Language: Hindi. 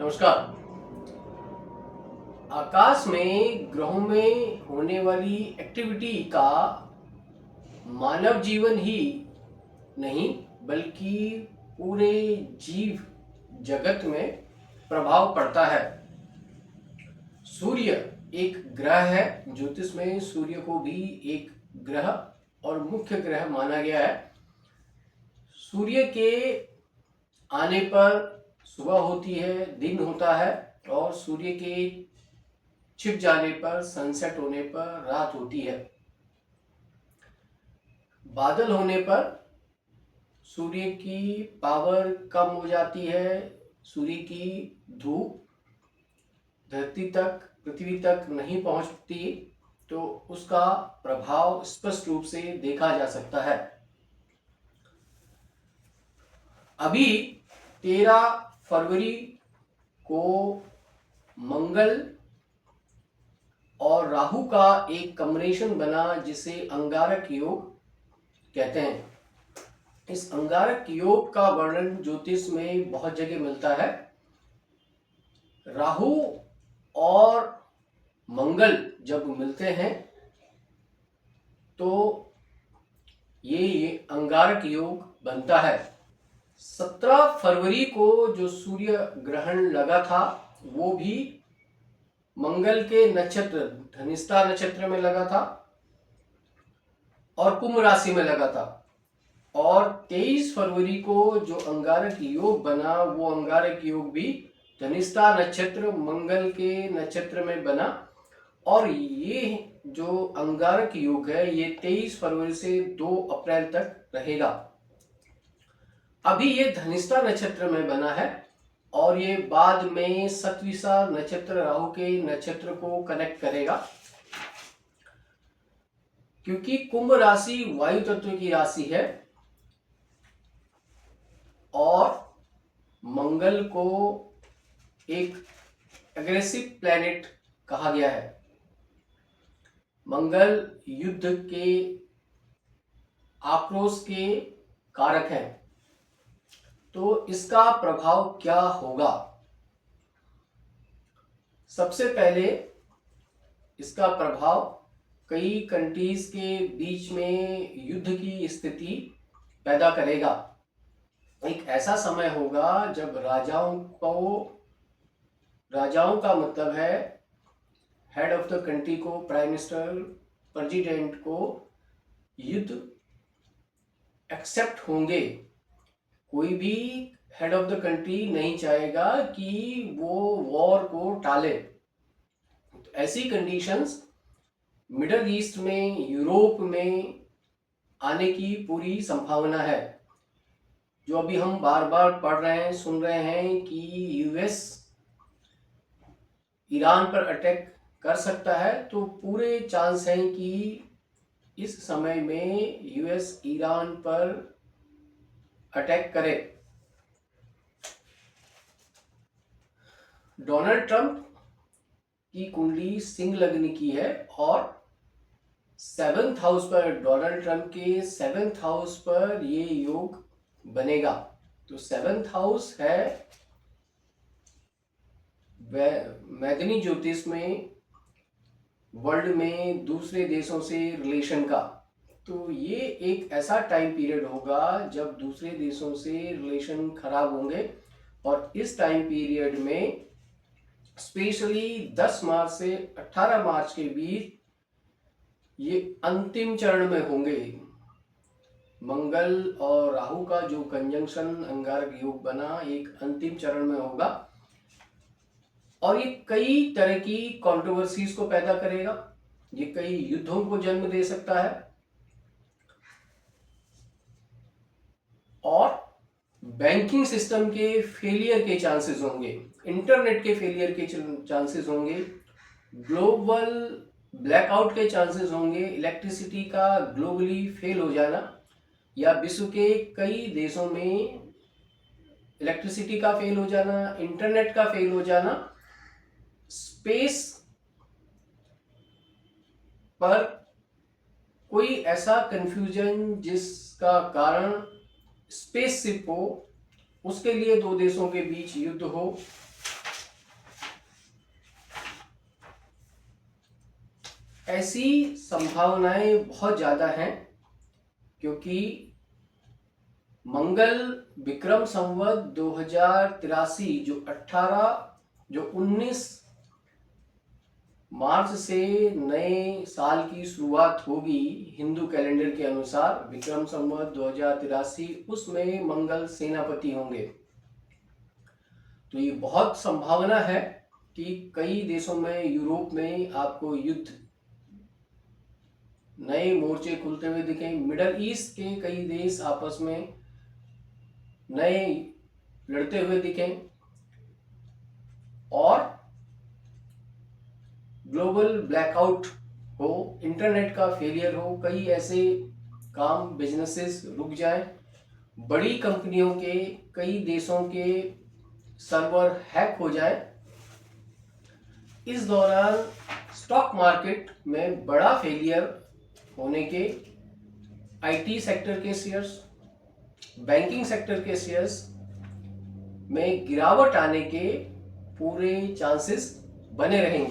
नमस्कार। आकाश में ग्रहों में होने वाली एक्टिविटी का मानव जीवन ही नहीं बल्कि पूरे जीव जगत में प्रभाव पड़ता है। सूर्य एक ग्रह है। ज्योतिष में सूर्य को भी एक ग्रह और मुख्य ग्रह माना गया है। सूर्य के आने पर सुबह होती है, दिन होता है, और सूर्य के छिप जाने पर, सनसेट होने पर रात होती है। बादल होने पर सूर्य की पावर कम हो जाती है। सूर्य की धूप धरती तक, पृथ्वी तक नहीं पहुंचती, तो उसका प्रभाव स्पष्ट रूप से देखा जा सकता है। अभी 13 फरवरी को मंगल और राहु का एक कॉम्बिनेशन बना जिसे अंगारक योग कहते हैं। इस अंगारक योग का वर्णन ज्योतिष में बहुत जगह मिलता है। राहु और मंगल जब मिलते हैं तो ये अंगारक योग बनता है। 17 फरवरी को जो सूर्य ग्रहण लगा था वो भी मंगल के नक्षत्र धनिष्ठा नक्षत्र में लगा था और कुंभ राशि में लगा था। और 23 फरवरी को जो अंगारक योग बना वो अंगारक योग भी धनिष्ठा नक्षत्र मंगल के नक्षत्र में बना। और ये जो अंगारक योग है ये 23 फरवरी से 2 अप्रैल तक रहेगा। अभी ये धनिष्ठा नक्षत्र में बना है और ये बाद में सतविसा नक्षत्र राहु के नक्षत्र को कनेक्ट करेगा, क्योंकि कुंभ राशि वायु तत्व की राशि है और मंगल को एक एग्रेसिव प्लैनेट कहा गया है। मंगल युद्ध के, आक्रोश के कारक हैं। तो इसका प्रभाव क्या होगा? सबसे पहले इसका प्रभाव कई कंट्रीज के बीच में युद्ध की स्थिति पैदा करेगा। एक ऐसा समय होगा जब राजाओं का मतलब है हेड ऑफ द कंट्री को, प्राइम मिनिस्टर, प्रेसिडेंट को युद्ध एक्सेप्ट होंगे। कोई भी हेड ऑफ द कंट्री नहीं चाहेगा कि वो वॉर को टाले। तो ऐसी कंडीशंस मिडल ईस्ट में, यूरोप में आने की पूरी संभावना है। जो अभी हम बार बार पढ़ रहे हैं, सुन रहे हैं कि यूएस ईरान पर अटैक कर सकता है, तो पूरे चांस हैं कि इस समय में यूएस ईरान पर अटैक करे। डोनाल्ड ट्रंप की कुंडली सिंह लग्न की है और 7th हाउस पर, डोनाल्ड ट्रंप के 7th हाउस पर ये योग बनेगा। तो 7th हाउस है मैदानी ज्योतिष में वर्ल्ड में दूसरे देशों से रिलेशन का। तो ये एक ऐसा टाइम पीरियड होगा जब दूसरे देशों से रिलेशन खराब होंगे और इस टाइम पीरियड में स्पेशली 10 मार्च से 18 मार्च के बीच ये अंतिम चरण में होंगे। मंगल और राहु का जो कंजंक्शन अंगारक योग बना एक अंतिम चरण में होगा और ये कई तरह की कंट्रोवर्सीज को पैदा करेगा। ये कई युद्धों को जन्म दे सकता है और बैंकिंग सिस्टम के फेलियर के चांसेस होंगे, इंटरनेट के फेलियर के चांसेस होंगे, ग्लोबल ब्लैकआउट के चांसेस होंगे, इलेक्ट्रिसिटी का ग्लोबली फेल हो जाना या विश्व के कई देशों में इलेक्ट्रिसिटी का फेल हो जाना, इंटरनेट का फेल हो जाना, स्पेस पर कोई ऐसा कंफ्यूजन जिसका कारण स्पेसशिप हो, उसके लिए दो देशों के बीच युद्ध हो, ऐसी संभावनाएं बहुत ज़्यादा हैं, क्योंकि मंगल विक्रम संवत 2083 जो 19 मार्च से नए साल की शुरुआत होगी हिंदू कैलेंडर के अनुसार, विक्रम संवत 2083, उसमें मंगल सेनापति होंगे। तो ये बहुत संभावना है कि कई देशों में, यूरोप में आपको युद्ध, नए मोर्चे खुलते हुए दिखें। मिडल ईस्ट के कई देश आपस में नए लड़ते हुए दिखें, और ग्लोबल ब्लैकआउट हो, इंटरनेट का फेलियर हो, कई ऐसे काम, बिजनेसेस रुक जाएं, बड़ी कंपनियों के, कई देशों के सर्वर हैक हो जाए। इस दौरान स्टॉक मार्केट में बड़ा फेलियर होने के, आईटी सेक्टर के शेयर्स, बैंकिंग सेक्टर के शेयर्स में गिरावट आने के पूरे चांसेस बने रहेंगे।